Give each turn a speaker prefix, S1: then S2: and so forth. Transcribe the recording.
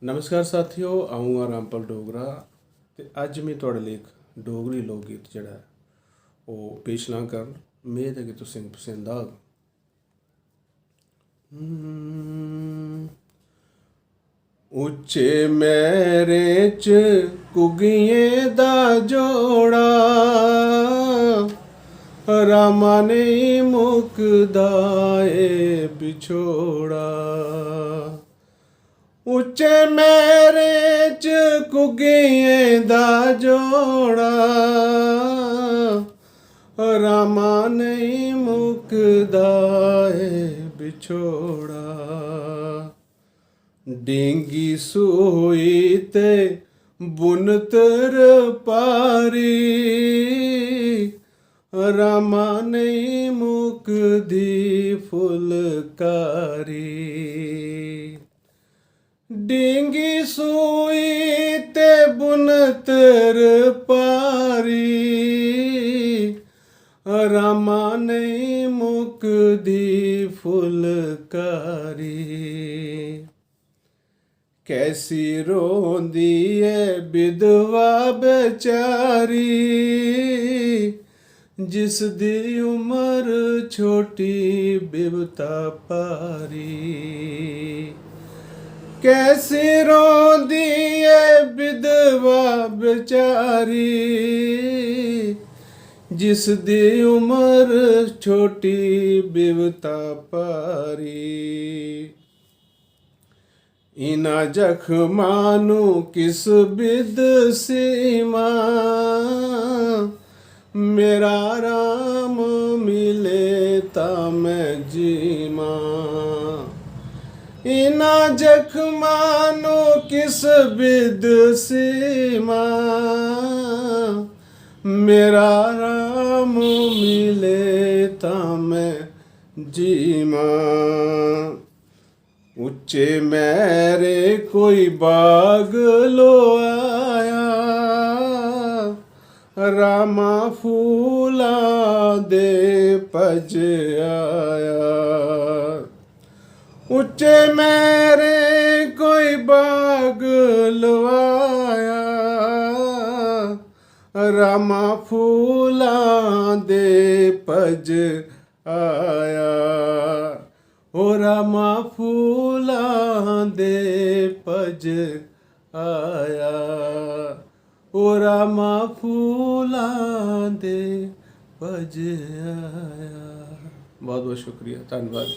S1: नमस्कार साथियों, आऊँगा रामपाल डोगरा ते अज मैं तुहाडे लिए एक डोगरी लोक गीत जिहड़ा है वो पेश ना कर मेद है कि तुसें पसंद आग। उच्चे मेरे च कुगिए दा जोड़ा रामा नहीं मुकदा ए बिछोड़ा। उच्चे मेरे च कुगिए दा जोड़ा रामा नहीं मुकदा ए बिछोड़ा। डेंगी सोई ते बुनतर पारी रामा नहीं मुकदी फुलकारी। डेंगी सोई ते बुनतर पारी रामा नहीं मुकदी फुलकारी। कैसी रोंदी है विधवा बेचारी जिस दी उम्र छोटी बिपता पारी। कैसी रोंदी है विधवा बेचारी जिस दी उम्र छोटी बिपता पारी। इना जख्मां नूं किस बिद सीमा मेरा राम मिले तां मैं जीमा। इना जख्मां नूं किस बिद सीमा मेरा राम मिले तां मैं जीमा। उच्चे मेरे कोई बाग लो आया रामा फूला दे पज आया। उच्चे मेरे कोई बाग लवाया रामा फूला दे पज आया। ओ रामा फूला दे पज आया। ओ रामा फूला दे पज आया। बहुत बहुत शुक्रिया, धन्यवाद।